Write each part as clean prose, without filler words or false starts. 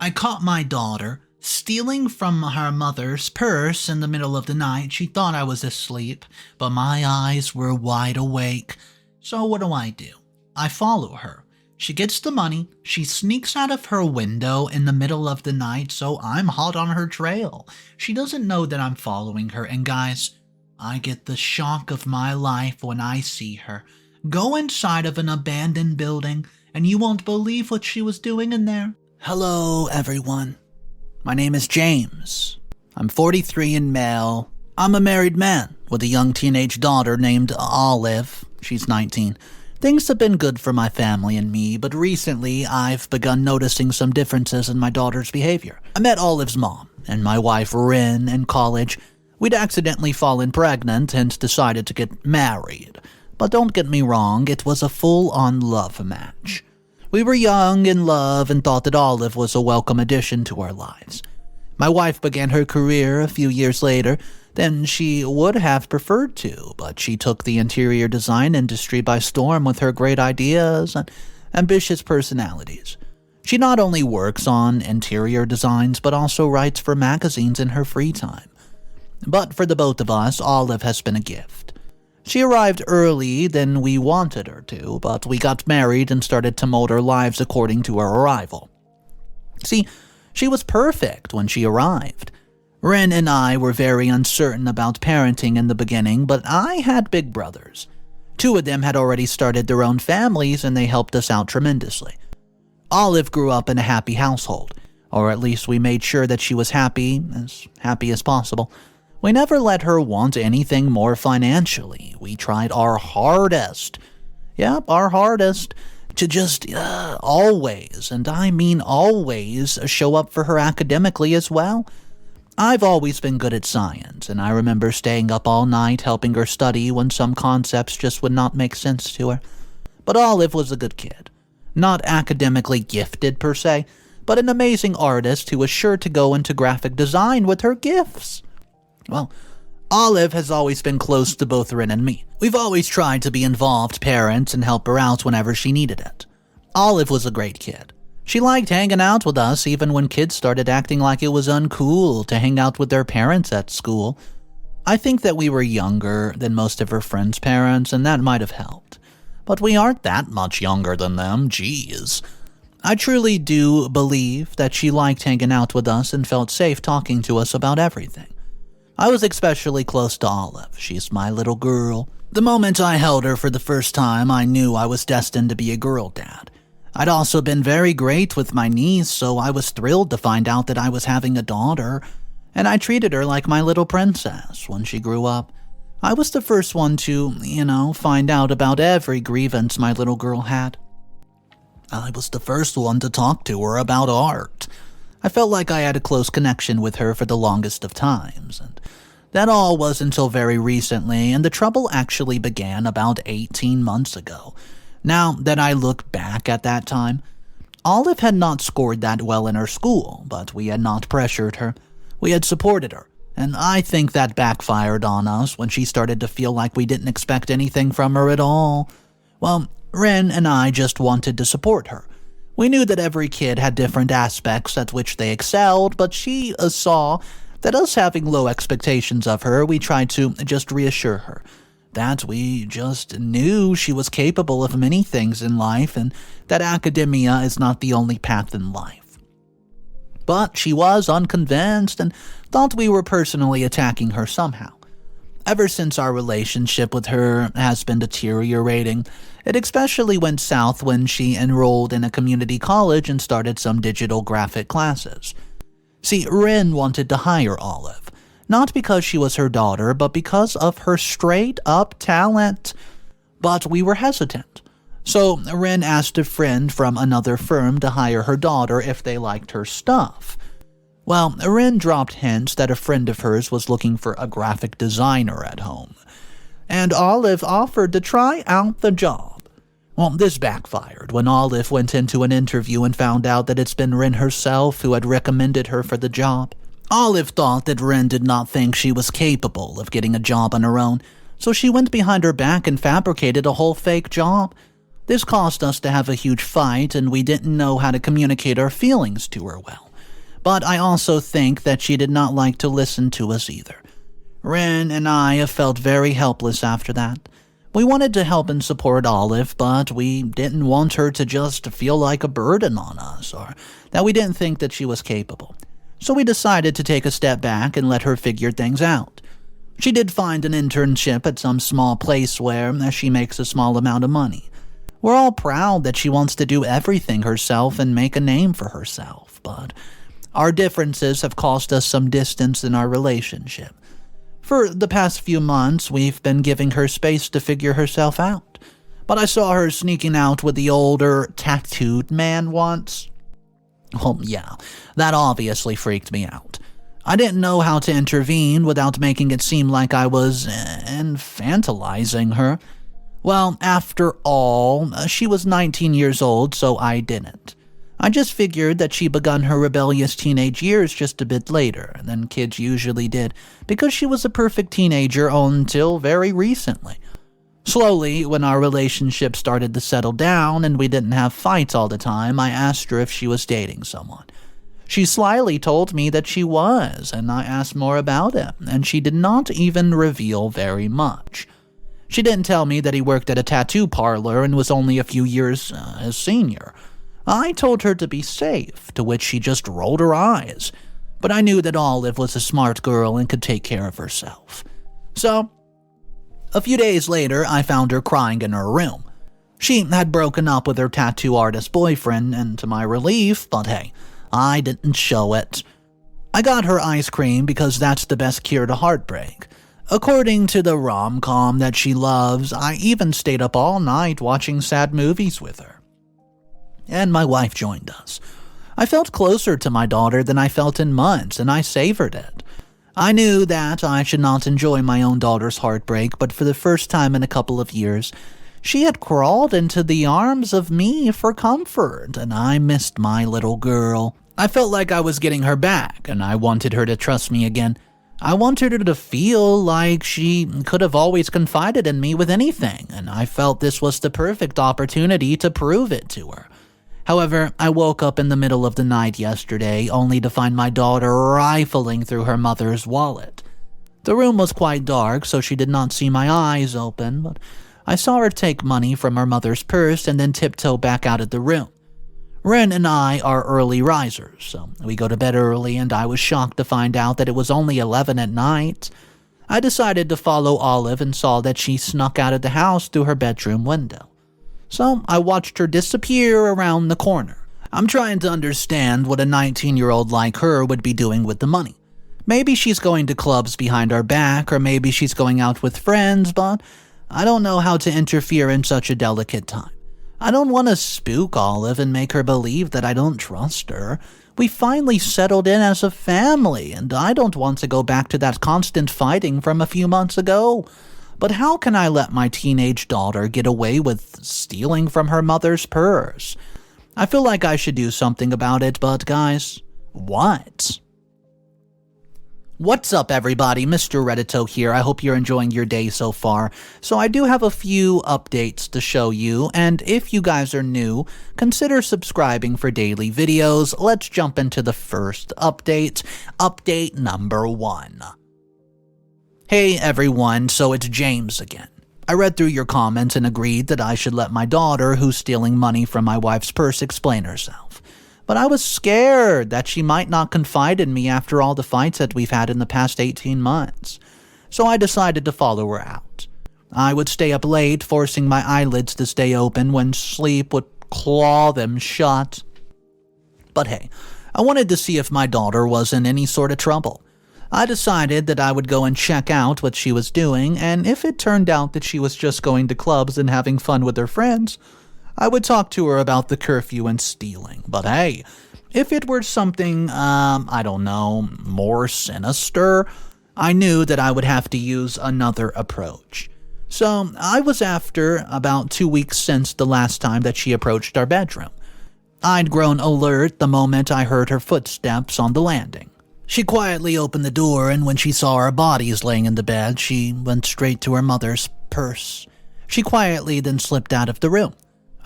I caught my daughter stealing from her mother's purse in the middle of the night. She thought I was asleep, but my eyes were wide awake. So what do? I follow her. She gets the money. She sneaks out of her window in the middle of the night, so I'm hot on her trail. She doesn't know that I'm following her, and guys, I get the shock of my life when I see her go inside of an abandoned building, and you won't believe what she was doing in there. Hello, everyone. My name is James. I'm 43 and male. I'm a married man with a young teenage daughter named Olive. She's 19. Things have been good for my family and me, but recently I've begun noticing some differences in my daughter's behavior. I met Olive's mom and my wife Wren in college. We'd accidentally fallen pregnant and decided to get married. But don't get me wrong, it was a full-on love match. We were young, in love, and thought that Olive was a welcome addition to our lives. My wife began her career a few years later than she would have preferred to, but she took the interior design industry by storm with her great ideas and ambitious personalities. She not only works on interior designs, but also writes for magazines in her free time. But for the both of us, Olive has been a gift. She arrived early than we wanted her to, but we got married and started to mold our lives according to her arrival. See, she was perfect when she arrived. Wren and I were very uncertain about parenting in the beginning, but I had big brothers. 2 of them had already started their own families, and they helped us out tremendously. Olive grew up in a happy household, or at least we made sure that she was happy as possible. We never let her want anything more financially. We tried our hardest. Yep, our hardest to just always, and I mean always, show up for her academically as well. I've always been good at science, and I remember staying up all night helping her study when some concepts just would not make sense to her. But Olive was a good kid. Not academically gifted per se, but an amazing artist who was sure to go into graphic design with her gifts. Well, Olive has always been close to both Wren and me. We've always tried to be involved parents and help her out whenever she needed it. Olive was a great kid. She liked hanging out with us even when kids started acting like it was uncool to hang out with their parents at school. I think that we were younger than most of her friends' parents, and that might have helped. But we aren't that much younger than them, geez. I truly do believe that she liked hanging out with us and felt safe talking to us about everything. I was especially close to Olive. She's my little girl. The moment I held her for the first time, I knew I was destined to be a girl dad. I'd also been very great with my niece, so I was thrilled to find out that I was having a daughter, and I treated her like my little princess when she grew up. I was the first one to, find out about every grievance my little girl had. I was the first one to talk to her about art. I felt like I had a close connection with her for the longest of times, and that all was until very recently, and the trouble actually began about 18 months ago. Now that I look back at that time, Olive had not scored that well in her school, but we had not pressured her. We had supported her, and I think that backfired on us when she started to feel like we didn't expect anything from her at all. Well, Wren and I just wanted to support her. We knew that every kid had different aspects at which they excelled, but she saw that us having low expectations of her, we tried to just reassure her that we just knew she was capable of many things in life and that academia is not the only path in life. But she was unconvinced and thought we were personally attacking her somehow. Ever since our relationship with her has been deteriorating, it especially went south when she enrolled in a community college and started some digital graphic classes. See, Wren wanted to hire Olive, not because she was her daughter, but because of her straight-up talent. But we were hesitant. So Wren asked a friend from another firm to hire her daughter if they liked her stuff. Well, Wren dropped hints that a friend of hers was looking for a graphic designer at home, and Olive offered to try out the job. Well, this backfired when Olive went into an interview and found out that it's been Wren herself who had recommended her for the job. Olive thought that Wren did not think she was capable of getting a job on her own, so she went behind her back and fabricated a whole fake job. This caused us to have a huge fight, and we didn't know how to communicate our feelings to her well. But I also think that she did not like to listen to us either. Wren and I have felt very helpless after that. We wanted to help and support Olive, but we didn't want her to just feel like a burden on us, or that we didn't think that she was capable. So we decided to take a step back and let her figure things out. She did find an internship at some small place where she makes a small amount of money. We're all proud that she wants to do everything herself and make a name for herself, but our differences have caused us some distance in our relationship. For the past few months, we've been giving her space to figure herself out. But I saw her sneaking out with the older, tattooed man once. Oh yeah, that obviously freaked me out. I didn't know how to intervene without making it seem like I was infantilizing her. Well, after all, she was 19 years old, so I didn't. I just figured that she begun her rebellious teenage years just a bit later than kids usually did, because she was a perfect teenager until very recently. Slowly, when our relationship started to settle down and we didn't have fights all the time, I asked her if she was dating someone. She slyly told me that she was, and I asked more about him, and she did not even reveal very much. She didn't tell me that he worked at a tattoo parlor and was only a few years his senior. I told her to be safe, to which she just rolled her eyes. But I knew that Olive was a smart girl and could take care of herself. So, a few days later, I found her crying in her room. She had broken up with her tattoo artist boyfriend, and to my relief, but hey, I didn't show it. I got her ice cream because that's the best cure to heartbreak. According to the rom-com that she loves, I even stayed up all night watching sad movies with her. And my wife joined us. I felt closer to my daughter than I felt in months, and I savored it. I knew that I should not enjoy my own daughter's heartbreak, but for the first time in a couple of years, she had crawled into the arms of me for comfort, and I missed my little girl. I felt like I was getting her back, and I wanted her to trust me again. I wanted her to feel like she could have always confided in me with anything, and I felt this was the perfect opportunity to prove it to her. However, I woke up in the middle of the night yesterday only to find my daughter rifling through her mother's wallet. The room was quite dark, so she did not see my eyes open, but I saw her take money from her mother's purse and then tiptoe back out of the room. Wren and I are early risers, so we go to bed early, and I was shocked to find out that it was only 11 at night. I decided to follow Olive and saw that she snuck out of the house through her bedroom window. So I watched her disappear around the corner. I'm trying to understand what a 19-year-old like her would be doing with the money. Maybe she's going to clubs behind our back, or maybe she's going out with friends, but I don't know how to interfere in such a delicate time. I don't want to spook Olive and make her believe that I don't trust her. We finally settled in as a family, and I don't want to go back to that constant fighting from a few months ago. But how can I let my teenage daughter get away with stealing from her mother's purse? I feel like I should do something about it, but guys, what? What's up, everybody? Mr. Reddito here. I hope you're enjoying your day so far. So I do have a few updates to show you, and if you guys are new, consider subscribing for daily videos. Let's jump into the first update. Update number 1. Hey everyone, so it's James again. I read through your comments and agreed that I should let my daughter, who's stealing money from my wife's purse, explain herself. But I was scared that she might not confide in me after all the fights that we've had in the past 18 months. So I decided to follow her out. I would stay up late, forcing my eyelids to stay open when sleep would claw them shut. But hey, I wanted to see if my daughter was in any sort of trouble. I decided that I would go and check out what she was doing, and if it turned out that she was just going to clubs and having fun with her friends, I would talk to her about the curfew and stealing. But hey, if it were something, I don't know, more sinister, I knew that I would have to use another approach. So I was after about 2 weeks since the last time that she approached our bedroom. I'd grown alert the moment I heard her footsteps on the landing. She quietly opened the door, and when she saw our bodies laying in the bed, she went straight to her mother's purse. She quietly then slipped out of the room.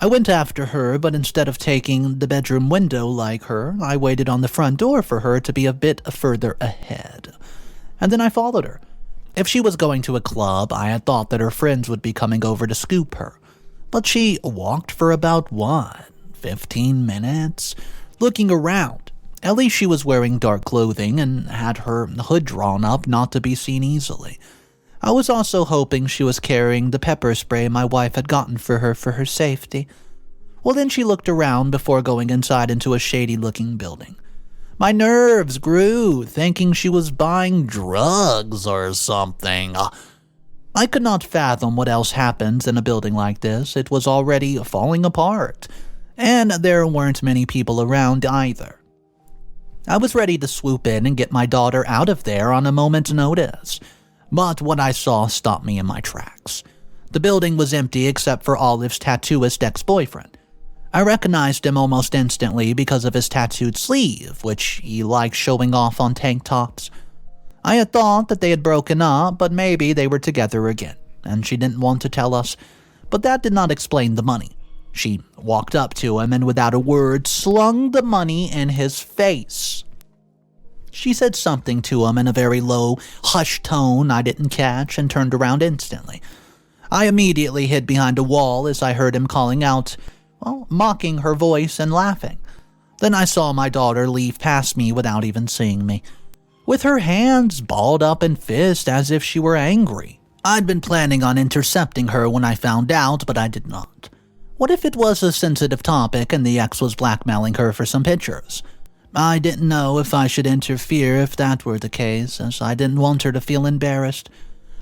I went after her, but instead of taking the bedroom window like her, I waited on the front door for her to be a bit further ahead. And then I followed her. If she was going to a club, I had thought that her friends would be coming over to scoop her. But she walked for about 15 minutes, looking around. At least she was wearing dark clothing and had her hood drawn up not to be seen easily. I was also hoping she was carrying the pepper spray my wife had gotten for her safety. Well, then she looked around before going inside into a shady-looking building. My nerves grew, thinking she was buying drugs or something. I could not fathom what else happens in a building like this. It was already falling apart, and there weren't many people around either. I was ready to swoop in and get my daughter out of there on a moment's notice. But what I saw stopped me in my tracks. The building was empty except for Olive's tattooist ex-boyfriend. I recognized him almost instantly because of his tattooed sleeve, which he liked showing off on tank tops. I had thought that they had broken up, but maybe they were together again, and she didn't want to tell us. But that did not explain the money. She walked up to him and without a word slung the money in his face. She said something to him in a very low, hushed tone I didn't catch and turned around instantly. I immediately hid behind a wall as I heard him calling out, mocking her voice and laughing. Then I saw my daughter leave past me without even seeing me, with her hands balled up in fist as if she were angry. I'd been planning on intercepting her when I found out, but I did not. What if it was a sensitive topic and the ex was blackmailing her for some pictures? I didn't know if I should interfere if that were the case, as I didn't want her to feel embarrassed,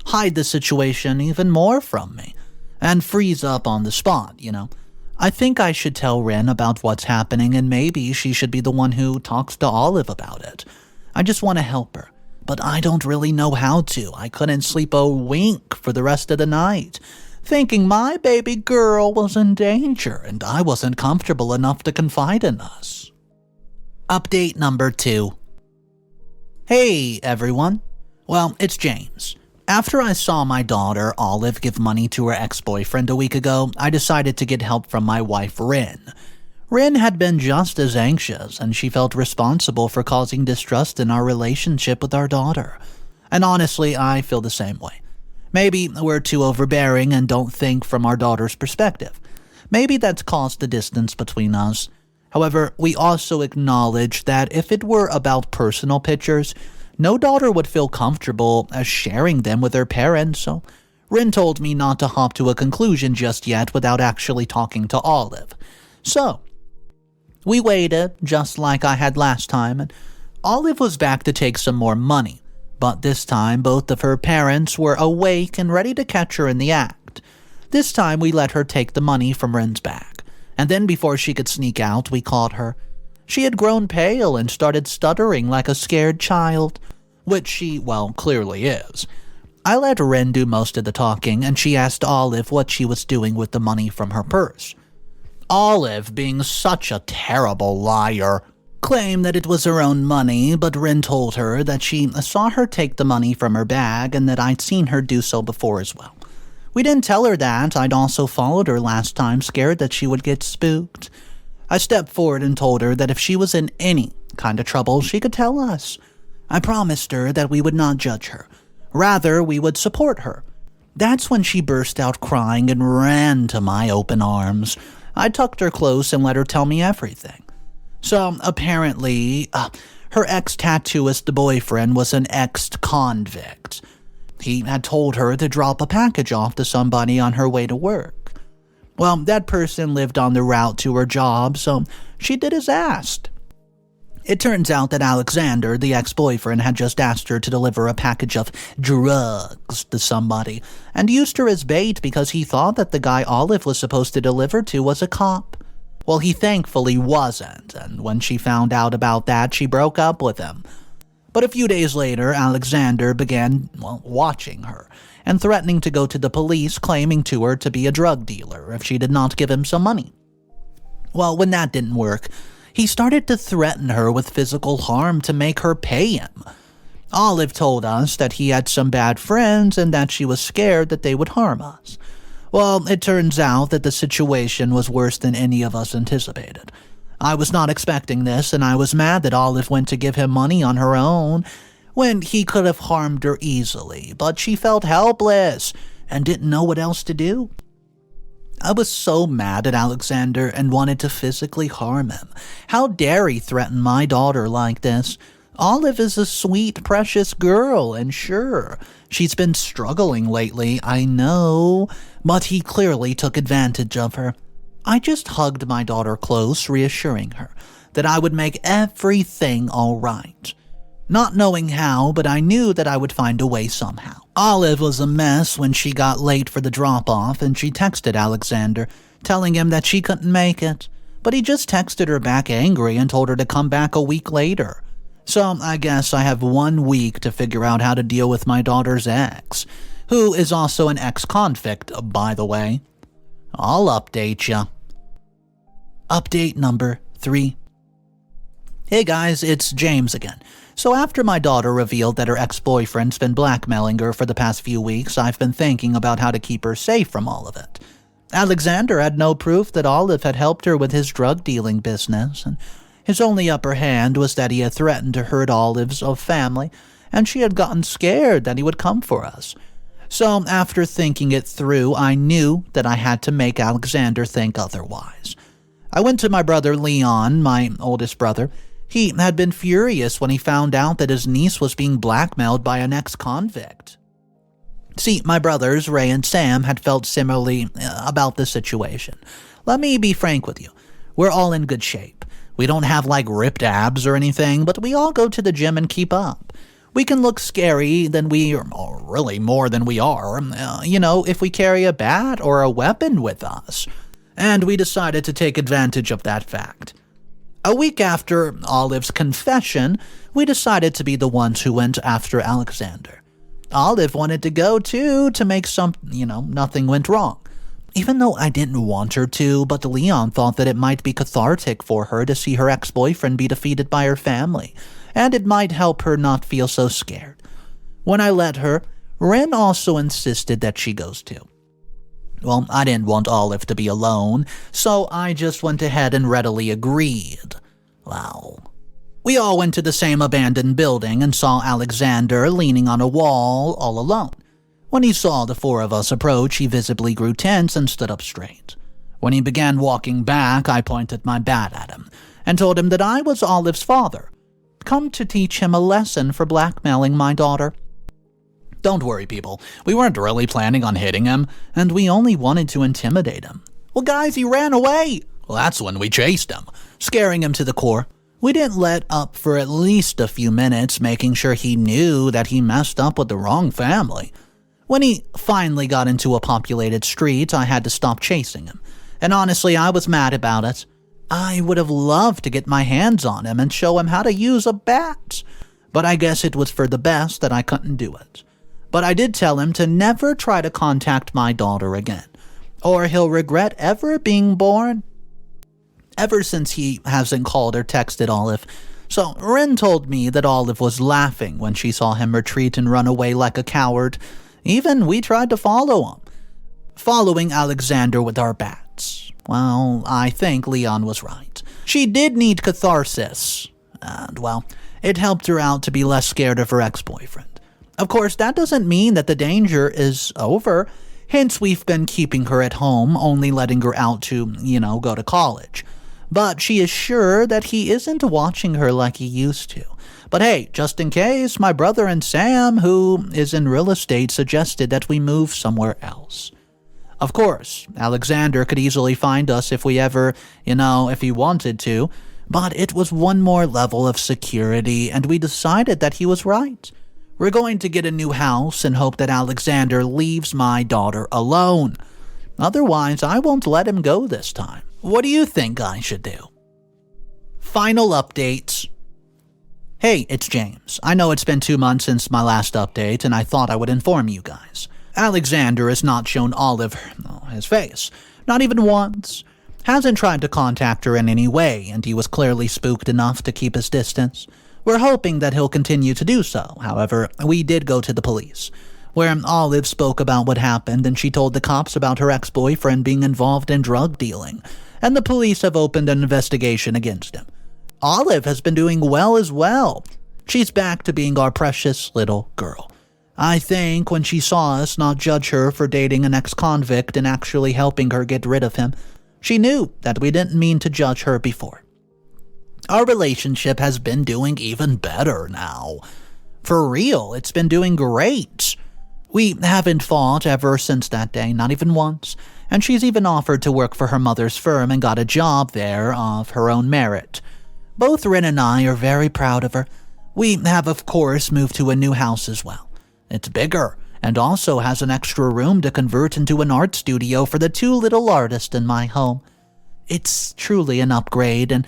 hide the situation even more from me, and freeze up on the spot, I think I should tell Wren about what's happening, and maybe she should be the one who talks to Olive about it. I just want to help her, but I don't really know how to. I couldn't sleep a wink for the rest of the night, thinking my baby girl was in danger, and I wasn't comfortable enough to confide in us. Update number 2. Hey, everyone. Well, it's James. After I saw my daughter, Olive, give money to her ex-boyfriend a week ago, I decided to get help from my wife, Wren. Wren had been just as anxious, and she felt responsible for causing distrust in our relationship with our daughter. And honestly, I feel the same way. Maybe we're too overbearing and don't think from our daughter's perspective. Maybe that's caused the distance between us. However, we also acknowledge that if it were about personal pictures, no daughter would feel comfortable sharing them with her parents, so Wren told me not to hop to a conclusion just yet without actually talking to Olive. So, we waited, just like I had last time, and Olive was back to take some more money, but this time both of her parents were awake and ready to catch her in the act. This time we let her take the money from Wren's bag. And then before she could sneak out, we caught her. She had grown pale and started stuttering like a scared child, which she, clearly is. I let Wren do most of the talking, and she asked Olive what she was doing with the money from her purse. Olive, being such a terrible liar, claimed that it was her own money, but Wren told her that she saw her take the money from her bag and that I'd seen her do so before as well. We didn't tell her that I'd also followed her last time, scared that she would get spooked. I stepped forward and told her that if she was in any kind of trouble, she could tell us. I promised her that we would not judge her. Rather, we would support her. That's when she burst out crying and ran to my open arms. I tucked her close and let her tell me everything. So, apparently, her ex-tattooist boyfriend was an ex-convict. He had told her to drop a package off to somebody on her way to work. Well, that person lived on the route to her job, so she did as asked. It turns out that Alexander, the ex-boyfriend, had just asked her to deliver a package of drugs to somebody, and used her as bait because he thought that the guy Olive was supposed to deliver to was a cop. Well, he thankfully wasn't, and when she found out about that, she broke up with him. But a few days later, Alexander began, watching her, and threatening to go to the police, claiming to her to be a drug dealer if she did not give him some money. Well, when that didn't work, he started to threaten her with physical harm to make her pay him. Olive told us that he had some bad friends and that she was scared that they would harm us. Well, it turns out that the situation was worse than any of us anticipated. I was not expecting this, and I was mad that Olive went to give him money on her own when he could have harmed her easily, but she felt helpless and didn't know what else to do. I was so mad at Alexander and wanted to physically harm him. How dare he threaten my daughter like this? Olive is a sweet, precious girl, and sure, she's been struggling lately, I know, but he clearly took advantage of her. I just hugged my daughter close, reassuring her that I would make everything all right. Not knowing how, but I knew that I would find a way somehow. Olive was a mess when she got late for the drop-off, and she texted Alexander, telling him that she couldn't make it. But he just texted her back angry and told her to come back a week later. So I guess I have 1 week to figure out how to deal with my daughter's ex, who is also an ex-convict, by the way. I'll update ya. Update number 3. Hey guys, it's James again. So after my daughter revealed that her ex-boyfriend's been blackmailing her for the past few weeks, I've been thinking about how to keep her safe from all of it. Alexander had no proof that Olive had helped her with his drug-dealing business, and his only upper hand was that he had threatened to hurt Olive's family, and she had gotten scared that he would come for us. So after thinking it through, I knew that I had to make Alexander think otherwise. I went to my brother Leon, my oldest brother. He had been furious when he found out that his niece was being blackmailed by an ex-convict. See, my brothers, Ray and Sam, had felt similarly about the situation. Let me be frank with you. We're all in good shape. We don't have ripped abs or anything, but we all go to the gym and keep up. We can look scary than we are, or really more than we are, if we carry a bat or a weapon with us. And we decided to take advantage of that fact. A week after Olive's confession, we decided to be the ones who went after Alexander. Olive wanted to go too, to make nothing went wrong. Even though I didn't want her to, but Leon thought that it might be cathartic for her to see her ex-boyfriend be defeated by her family, and it might help her not feel so scared. When I let her, Wren also insisted that she goes too. Well, I didn't want Olive to be alone, so I just went ahead and readily agreed. Wow. We all went to the same abandoned building and saw Alexander leaning on a wall all alone. When he saw the 4 of us approach, he visibly grew tense and stood up straight. When he began walking back, I pointed my bat at him and told him that I was Olive's father, come to teach him a lesson for blackmailing my daughter. Don't worry, people. We weren't really planning on hitting him, and we only wanted to intimidate him. Well, guys, he ran away. Well, that's when we chased him, scaring him to the core. We didn't let up for at least a few minutes, making sure he knew that he messed up with the wrong family. When he finally got into a populated street, I had to stop chasing him, and honestly, I was mad about it. I would have loved to get my hands on him and show him how to use a bat, but I guess it was for the best that I couldn't do it. But I did tell him to never try to contact my daughter again, or he'll regret ever being born. Ever since he hasn't called or texted Olive. So Wren told me that Olive was laughing when she saw him retreat and run away like a coward. Even we tried to follow him, following Alexander with our bats. Well, I think Leon was right. She did need catharsis, and it helped her out to be less scared of her ex-boyfriend. Of course, that doesn't mean that the danger is over, hence we've been keeping her at home, only letting her out to, go to college. But she is sure that he isn't watching her like he used to. But hey, just in case, my brother and Sam, who is in real estate, suggested that we move somewhere else. Of course, Alexander could easily find us if we ever, if he wanted to, but it was one more level of security, and we decided that he was right. We're going to get a new house and hope that Alexander leaves my daughter alone. Otherwise, I won't let him go this time. What do you think I should do? Final updates. Hey, it's James. I know it's been 2 months since my last update, and I thought I would inform you guys. Alexander has not shown Olive his face. Not even once. Hasn't tried to contact her in any way, and he was clearly spooked enough to keep his distance. We're hoping that he'll continue to do so. However, we did go to the police. where Olive spoke about what happened and she told the cops about her ex-boyfriend being involved in drug dealing, and the police have opened an investigation against him. Olive has been doing well as well. She's back to being our precious little girl. I think when she saw us not judge her for dating an ex-convict and actually helping her get rid of him, she knew that we didn't mean to judge her before. Our relationship has been doing even better now. For real, it's been doing great. We haven't fought ever since that day, not even once, and she's even offered to work for her mother's firm and got a job there of her own merit. Both Wren and I are very proud of her. We have, of course, moved to a new house as well. It's bigger and also has an extra room to convert into an art studio for the two little artists in my home. It's truly an upgrade, and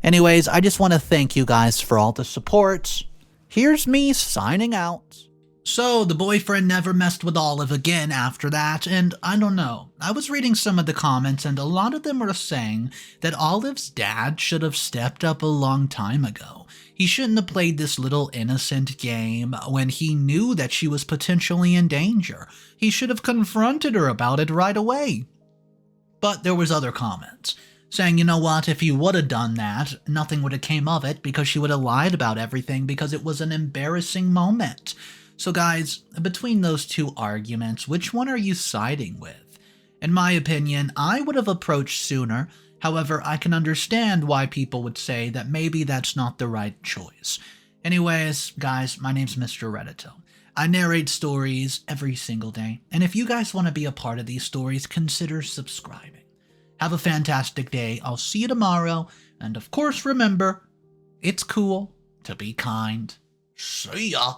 anyways, I just want to thank you guys for all the support. Here's me signing out. So, the boyfriend never messed with Olive again after that, and I don't know. I was reading some of the comments, and a lot of them were saying that Olive's dad should have stepped up a long time ago. He shouldn't have played this little innocent game when he knew that she was potentially in danger. He should have confronted her about it right away. But there was other comments saying, you know what, if he would have done that, nothing would have came of it because she would have lied about everything because it was an embarrassing moment. So guys, between those two arguments, which one are you siding with? In my opinion, I would have approached sooner. However, I can understand why people would say that maybe that's not the right choice. Anyways, guys, my name's Mr. Reddito. I narrate stories every single day, and if you guys want to be a part of these stories, consider subscribing. Have a fantastic day. I'll see you tomorrow, and of course remember, it's cool to be kind. See ya!